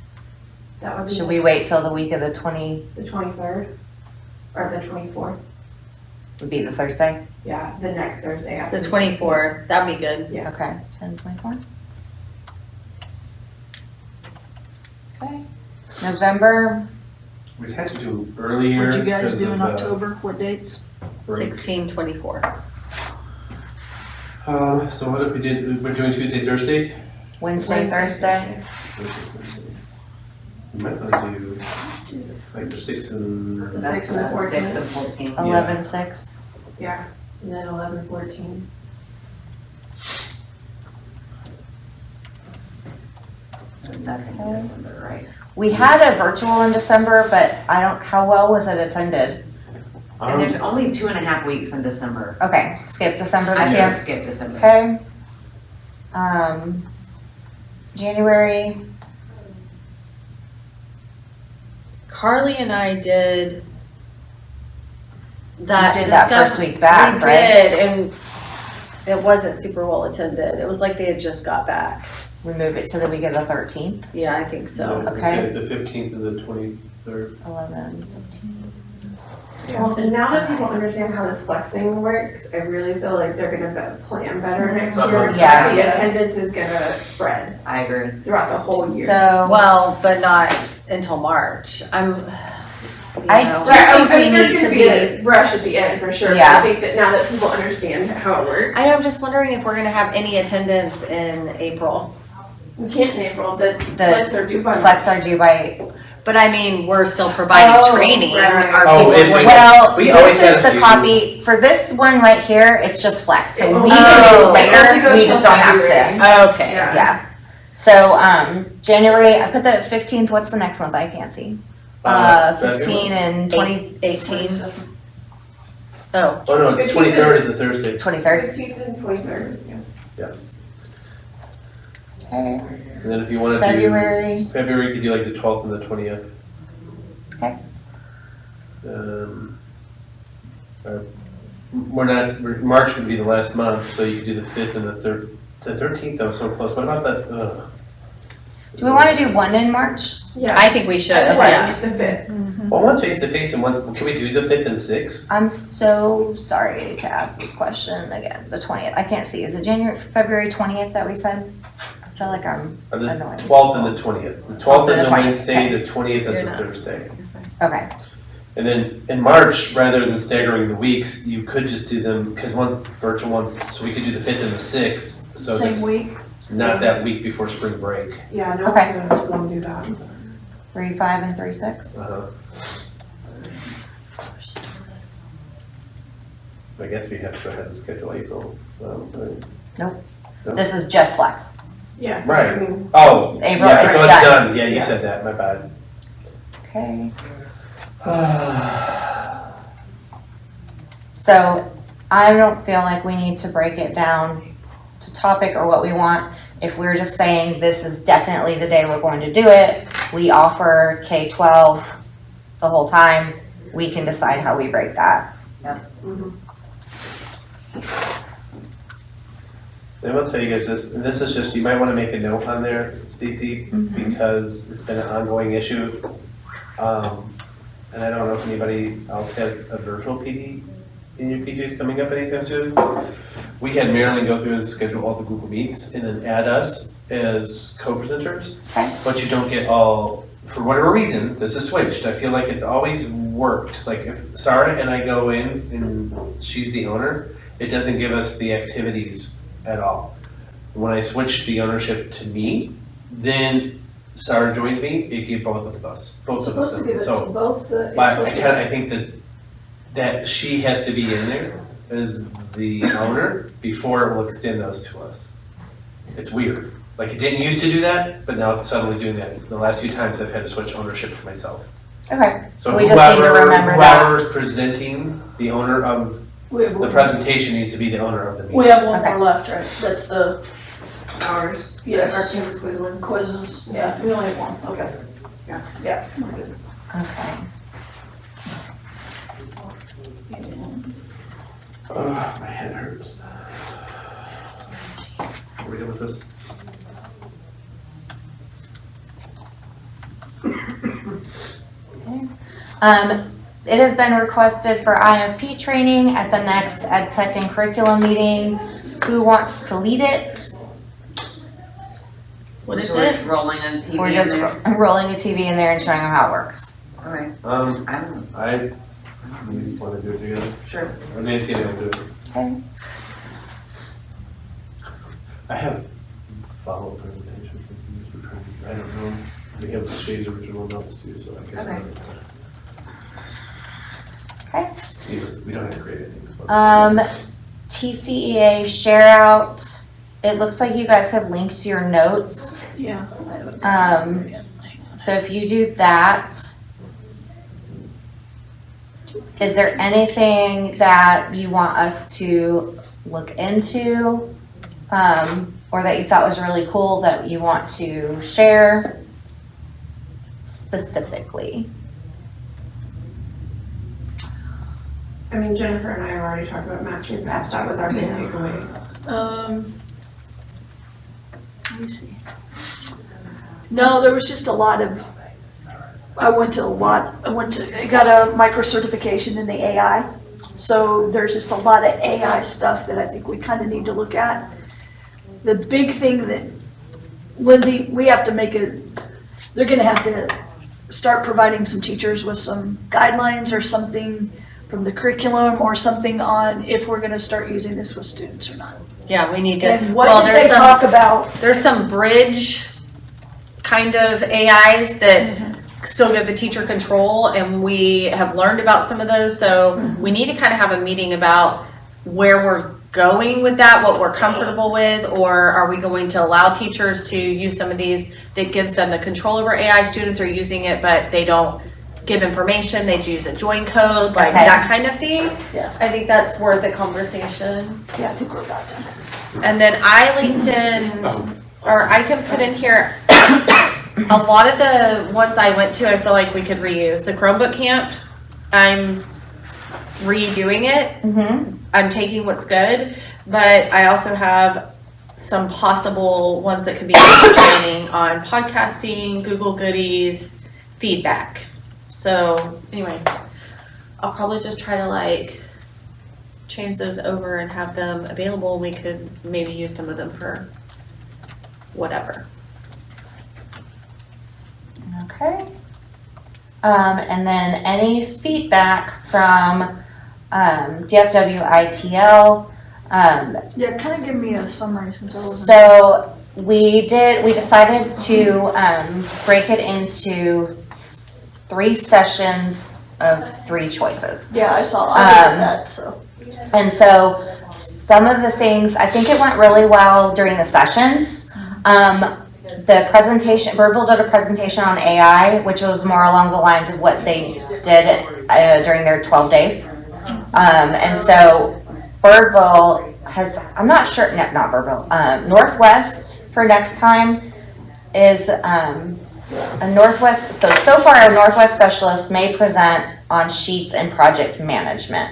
That would be
should we wait till the week of the 20,
the 23rd or the 24th.
would be the Thursday?
Yeah, the next Thursday after.
The 24th, that'd be good.
Yeah.
Okay, 10/24. Okay. November,
We had to do earlier.
What you guys
because
do
of
in
the
October? What dates?
break.
16, 24.
So what if we're doing Tuesday, Thursday?
Wednesday, Thursday.
We might want to do like the 6th and.
The 6th and the 14th.
6th and 14th.
11/6.
Yeah, and then 11, 14.
Nothing in December, right?
We had a virtual in December, but how well was it attended?
And there's only 2.5 weeks in December.
Okay, skip December
I
this
never
year.
skip December.
Okay. January,
Carly and I did that.
you did that
discuss-
first week back,
We
right?
did, and it wasn't super well attended. It was like they had just got back.
We move it to the week of the 13th,
Yeah, I think so.
Okay.
The 15th and the 23rd.
11, 15.
Well, and now that people understand how this flex thing works, I really feel like they're gonna plan better next year. So
Yeah.
the attendance is gonna spread
I agree.
throughout the whole year.
So,
Well, but not until March. I'm, you
I
know.
do
Right,
think
I
we
mean, there's
need
gonna
to
be a rush at the end for sure.
Yeah.
But I think that now that people understand how it works,
I know, I'm just wondering if we're gonna have any attendance in April.
we can't in April, the flex are due by.
flex are due by,
But I mean, we're still providing
Oh,
training.
right.
Are
Oh,
people
if we-
going?
well,
We always
this
had
is
a
the
few.
copy, for this one right here, it's just flex, so we
Oh,
can do it
it only
later,
goes
we
till
just don't have
February.
to.
Okay.
Yeah.
Yeah. So, January, I put the 15th, what's the next month? I can't see. 15 and 20,
18. Oh,
Oh, no, the
15th
23rd is the Thursday.
23rd.
15th and 23rd, yeah.
Okay.
And then if you wanted to.
February,
February, you could do like the 12th and the 20th.
Okay.
March would be the last month, so you could do the 5th and the 13th, that was so close. What about that?
do we wanna do one in March?
Yeah.
I think we should,
I'd
yeah.
like the 5th.
Well, one's face to face and one's, can we do the 5th and 6th?
I'm so sorry to ask this question again, the 20th, I can't see, is it February 20th that we said? I feel like I'm
Or the
annoying.
12th and the 20th. The 12th
and
is
the
a
20th,
Wednesday,
okay.
the 20th is
You're
a
not.
Thursday.
Okay,
And then in March, rather than staggering the weeks, you could just do them, because one's virtual, one's, so we could do the 5th and the 6th. So
Same
that's
week?
not that week before spring break.
Yeah, no,
Okay.
I'm gonna do that.
3/5 and 3/6.
Uh-huh. I guess we have to go ahead and schedule April. So,
This is just flex.
Yeah, so
Right.
I mean,
oh,
April
yeah,
is
so it's
done.
done. Yeah, you
Yeah.
said that. My bad.
Okay. So I don't feel like we need to break it down to topic or what we want. If we're just saying this is definitely the day we're going to do it, we offer K-12 the whole time, we can decide how we break that.
And I'll tell you guys this, and this is just, you might want to make a note on there, Stacy, because it's been an ongoing issue. And I don't know if anybody else has a virtual PD in your PJs coming up anytime soon. We had Marilyn go through and schedule all the Google Meets and then add us as co-presenters.
Okay.
But you don't get all, for whatever reason, this is switched. I feel like it's always worked. Like if Sarah and I go in and she's the owner, it doesn't give us the activities at all. When I switched the ownership to me, then Sarah joined me, it gave both of us.
Supposed to give it to
So
both the. it's
but
supposed to-
I think that she has to be in there as the owner before it will extend those to us. It's weird. Like it didn't used to do that, but now it's suddenly doing that. The last few times I've had to switch ownership to myself.
Okay, so
So
we just need to remember that.
whoever's presenting, the owner of
We have
the
one,
presentation needs to be the owner of the meeting.
we have one
Okay.
more left, right? That's the,
Ours, our
yes,
kids quiz one.
quizzes, yeah, we only have one, okay.
Yeah.
Yeah, we're good.
Okay.
My head hurts. Are we done with this?
It has been requested for IFP training at the next Ed Tech and Curriculum meeting. Who wants to lead it?
What is
So we're
it?
just rolling on TV.
We're just rolling a TV in there and showing them how it works.
Okay,
I
I don't know,
we want to do it together.
sure.
Or Nancy and I'll do it.
Okay.
I have follow-up presentations with you for training. I don't know. We have Shay's original notes too, so I guess it
Okay.
doesn't matter.
Okay.
Needless, we don't have to create anything.
TCEA share out. It looks like you guys have linked your notes.
Yeah. I haven't-
So if you do that, is there anything that you want us to look into? Or that you thought was really cool that you want to share specifically?
I mean, Jennifer and I have already talked about mastering paths. That was our big takeaway.
Let me see. No, there was just a lot of, I got a micro certification in the AI. So there's just a lot of AI stuff that I think we kind of need to look at. The big thing that, Lindsay, we have to make they're gonna have to start providing some teachers with some guidelines or something from the curriculum or something on if we're gonna start using this with students or not.
Yeah, we need to,
And
well,
what did
there's
they
some,
talk about?
there's some bridge kind of AIs that still give the teacher control, and we have learned about some of those, so we need to kind of have a meeting about where we're going with that, what we're comfortable with, or are we going to allow teachers to use some of these that gives them the control over AI? Students are using it, but they don't give information, they use a join code, like
Okay.
that kind of thing.
Yeah.
I think that's worth a conversation.
Yeah, I think we're about done.
And then I linked in, or I can put in here, a lot of the ones I went to, I feel like we could reuse. The Chromebook camp, I'm redoing it.
Mm-hmm.
I'm taking what's good, but I also have some possible ones that could be training on podcasting, Google Goodies, feedback. So anyway, I'll probably just try to like change those over and have them available. We could maybe use some of them for whatever.
Okay. And then any feedback from DFW ITL.
Yeah, kind of give me a summary since I wasn't.
So we decided to break it into 3 sessions of 3 choices.
Yeah, I did that, so.
And so some of the things, I think it went really well during the sessions. The presentation, Birdville did a presentation on AI, which was more along the lines of what they did during their 12 days. And so Birdville has, I'm not sure, no, not Birdville, Northwest for next time is a Northwest, so far our Northwest specialist may present on sheets and project management.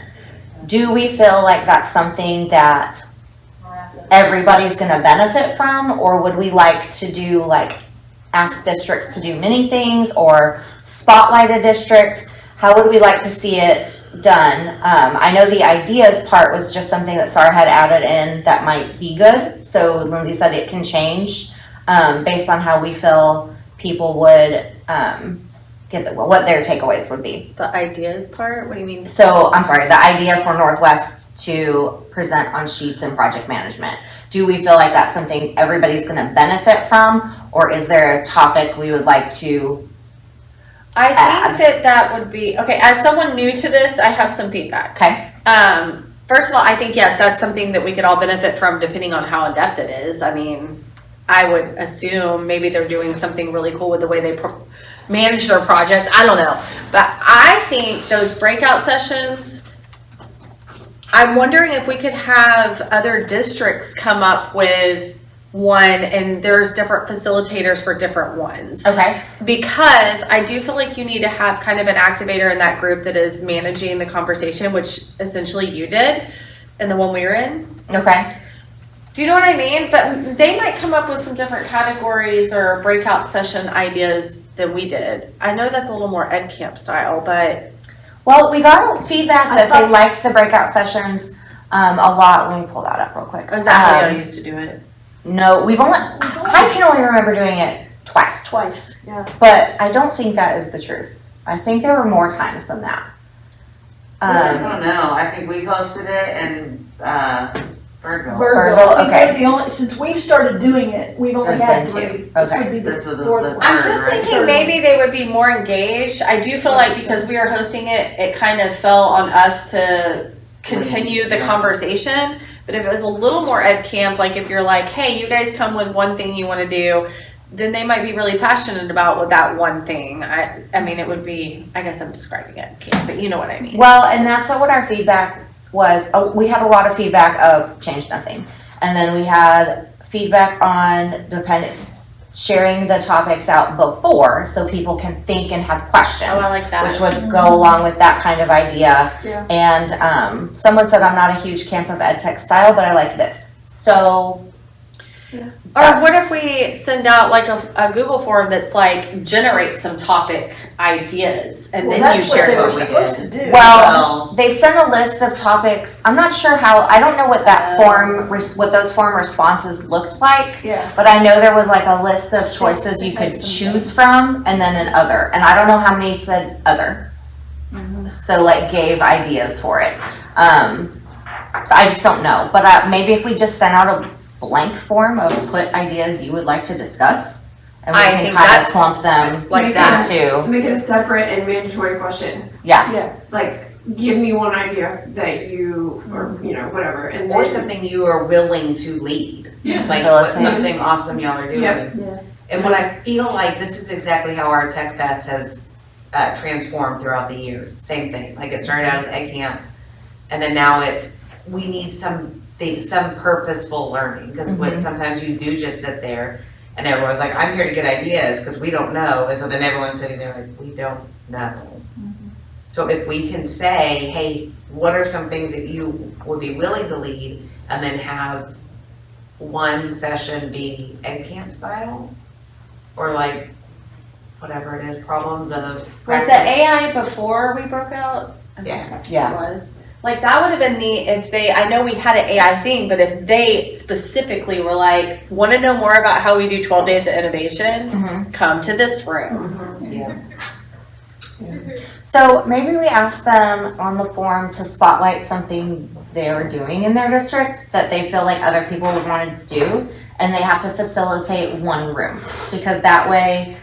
Do we feel like that's something that everybody's going to benefit from, or would we like to do like ask districts to do many things or spotlight a district? How would we like to see it done? I know the ideas part was just something that Sarah had added in that might be good. So Lindsay said it can change based on how we feel people would get what their takeaways would be.
The ideas part, what do you mean?
So I'm sorry, the idea for Northwest to present on sheets and project management. Do we feel like that's something everybody's going to benefit from, or is there a topic we would like to?
I think that would be, okay, as someone new to this, I have some feedback.
Okay.
First of all, I think, yes, that's something that we could all benefit from depending on how in-depth it is. I mean, I would assume maybe they're doing something really cool with the way they manage their projects. I don't know. But I think those breakout sessions, I'm wondering if we could have other districts come up with one and there's different facilitators for different ones.
Okay.
Because I do feel like you need to have kind of an activator in that group that is managing the conversation, which essentially you did in the one we were in.
Okay.
Do you know what I mean? But they might come up with some different categories or breakout session ideas than we did. I know that's a little more ed camp style, but
Well, we got feedback that they liked the breakout sessions a lot. Let me pull that up real quick.
is that how you used to do it?
No, I can only remember doing it twice,
Twice, yeah.
but I don't think that is the truth. I think there were more times than that.
I don't know, I think we hosted it and, Birdville.
Birdville,
I think
okay.
we're the only, since we've started doing it, we've only
There's
had
been
three.
two.
This
Okay.
would be
This was
the
the
fourth
third.
one.
I'm just
Right.
thinking maybe they would be more engaged. I do feel like because we are hosting it, it kind of fell on us to continue the
Yeah.
conversation. But if it was a little more ed camp, like if you're like, hey, you guys come with one thing you want to do, then they might be really passionate about what that one thing. I mean, it would be, I guess I'm describing it camp, but you know what I mean.
Well, and that's what our feedback was. We had a lot of feedback of change nothing. And then we had feedback on sharing the topics out before so people can think and have questions.
Oh, I like that.
Which would go along with that kind of idea.
Yeah.
And someone said I'm not a huge camp of ed tech style, but I like this. So
Or what if we send out like a Google form that's like generate some topic ideas and
Well,
then you
that's what
share
they were
what we
supposed
did.
to do.
Well, they sent a list of topics. I'm not sure how, I don't know what that what those form responses looked like,
Yeah.
but I know there was like a list of choices you could choose from and then an other. And I don't know how many said other. So like gave ideas for it. So I just don't know. But maybe if we just sent out a blank form of put ideas you would like to discuss and we
I
can
think
kind of
that's
clump them
like that.
into,
Make it a separate and mandatory question.
yeah.
Yeah.
Like, give me one idea that you, or, you know, whatever, and
Or
then.
something you are willing to lead.
Yeah.
Like,
Facilitate.
what's something awesome y'all are doing.
Yep.
Yeah.
And what I feel like, this is exactly how our Tech Fest has transformed throughout the years. Same thing, like it started out as Ed Camp, and then now we need some purposeful learning, because when sometimes you do just sit there and everyone's like, I'm here to get ideas because we don't know, and so then everyone's sitting there like, we don't know. So if we can say, hey, what are some things that you would be willing to lead, and then have one session be Ed Camp style, or like whatever it is, problems of
Was
practice.
the AI before we broke out? I think that's what
Yeah.
it was. Like that would have been neat if they, I know we had an AI thing, but if they specifically were like, want to know more about how we do 12 days of innovation, come to this room.
Yeah.
So maybe we ask them on the form to spotlight something they're doing in their district that they feel like other people would want to do, and they have to facilitate one room, because that way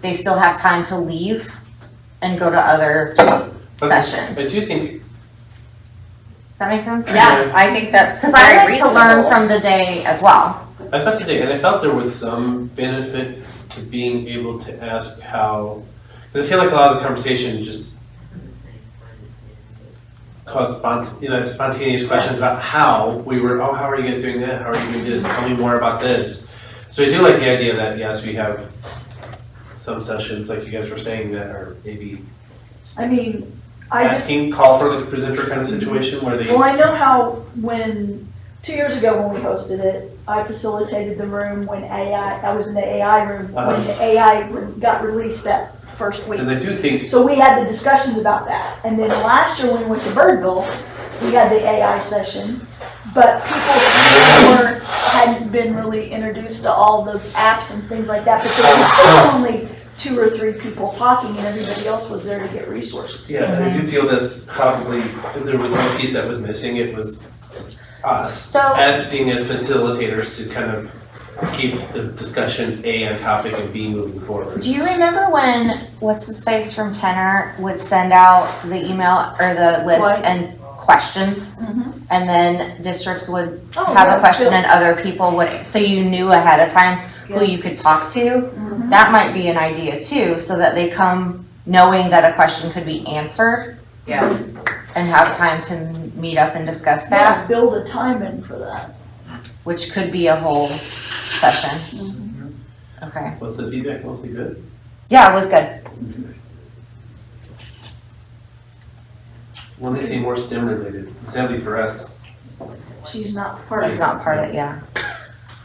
they still have time to leave and go to other sessions.
I do think,
Does that make sense?
Yeah, I think that's
Because I
very
like
reasonable.
to learn from the day as well.
I was about to say, and I felt there was some benefit to being able to ask how, because I feel like a lot of the conversation just caused spontaneous questions about how we were, how are you guys doing that? How are you doing this? Tell me more about this. So I do like the idea that, yes, we have some sessions, like you guys were saying, that are maybe
I mean, I just,
asking, call for like a presenter kind of situation where they,
well, I know how when, 2 years ago when we hosted it, I facilitated the room when I was in the AI room, when the AI got released that first week.
because I do think,
So we had the discussions about that. And then last year when we went to Birdville, we had the AI session. But people hadn't been really introduced to all the apps and things like that. But there was still only 2 or 3 people talking and everybody else was there to get resources.
yeah, I do feel that probably if there was one piece that was missing, it was us
So
acting as facilitators to kind of keep the discussion A on topic and B moving forward.
do you remember when what's his face from Tenor would send out the email or the list
What?
and questions? and then districts would
Oh,
have
yeah,
a question
Bill.
and other people would, so you knew ahead of time who you could talk to.
Mhm.
That might be an idea too, so that they come knowing that a question could be answered
Yeah.
and have time to meet up and discuss that,
Yeah, build a time in for that.
which could be a whole session. Okay.
Was the feedback mostly good?
Yeah, it was good.
When they say more STEM related, sadly for us,
She's not part of
It's
it.
not part of it, yeah.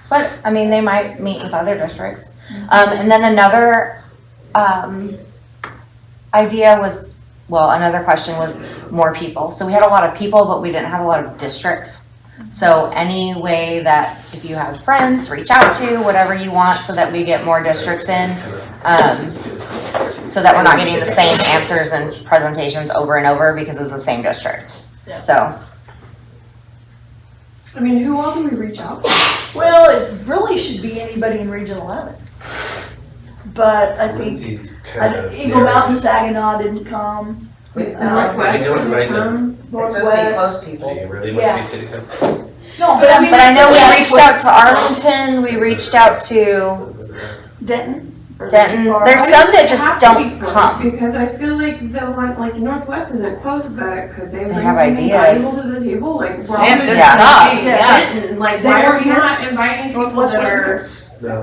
But, I mean, they might meet with other districts. And then another, idea was, well, another question was more people. So we had a lot of people, but we didn't have a lot of districts. So any way that if you have friends, reach out to, whatever you want, so that we get more districts in. So that we're not getting the same answers and presentations over and over because it's the same district.
Yeah.
So,
I mean, who all do we reach out to?
Well, it really should be anybody in Region 11. But I think
Lindsay's kind of.
Eagle Mountain, Saginaw didn't come.
Northwest
I know it right
didn't
now.
come.
It's supposed to be
Northwest.
close people.
Do you really
Yeah.
want K-State to come?
No,
But I mean,
but I know we reached out to Arlington, we reached out to
Denton. Or
Denton.
too far?
There's
Why
some
does
that
it
just
have to
don't
be close?
come.
Because I feel like the one, like Northwest isn't close, but could they bring
have
something
ideas.
valuable to the table? Like, we're all
They have
doing
good
the same
stuff,
thing.
yeah.
Denton, like,
They
why are
were
we
here.
not inviting people
Northwest
that
wasn't
are?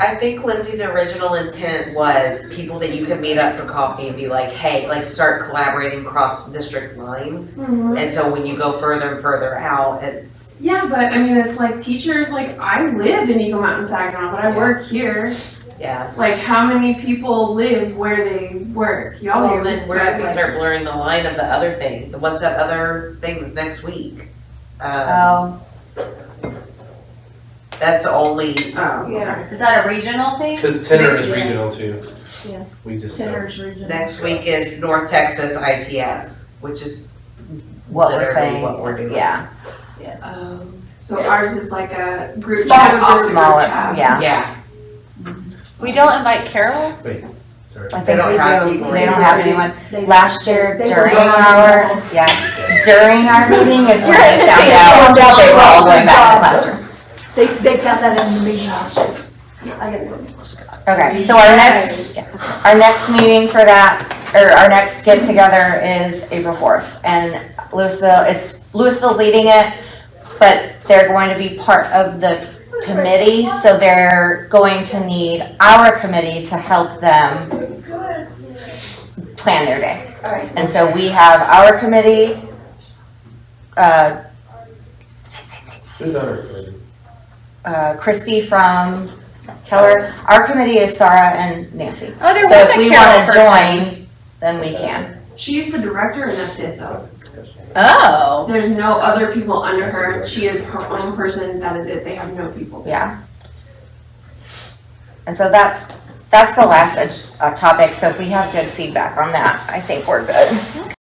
I think Lindsay's original intent was people that you could meet up for coffee and be like, hey, like start collaborating across district lines.
Mhm.
And so when you go further and further out, it's,
Yeah, but I mean, it's like teachers, like, I live in Eagle Mountain, Saginaw, but I work here.
yeah.
Like, how many people live where they work? Y'all
Well,
do.
then where do we
but,
start blurring the line of the other thing? What's that other thing that's next week?
Oh,
That's the only,
Oh,
Yeah.
is that a regional thing?
Because Tenor is
Yeah.
regional too.
Yeah.
We just.
Tenors Region.
next week is North Texas ITS, which is
What we're
literally
saying,
what we're doing.
yeah.
So ours is like a group
Smaller,
chat. off the group
smaller,
chat.
yeah.
Yeah.
We don't invite Carol?
Sorry.
I
They
think
don't
we
have
do.
people
They
in
don't
there.
have anyone.
They-
Last year
they were
during
going
our,
to-
yeah, during our meeting is when they found
They
out
found out
they
they
were all
lost
going
their
back to the
jobs.
classroom.
They found that in the meeting last year. I gotta go.
Okay, so our next meeting for that, or our next get together is April 4th. And Louisville's leading it, but they're going to be part of the committee, so they're going to need our committee to help them plan their day.
All right.
And so we have our committee,
Who's on our committee?
Christy from Keller. Our committee is Sarah and Nancy.
Oh, there
So
was
if
a
we
Carol
wanna
person.
join, then we can.
She's the director and that's it though.
Oh.
There's no other people under her. She is her own person. That is it. They have no people.
Yeah. And so that's the last topic. So if we have good feedback on that, I think we're good.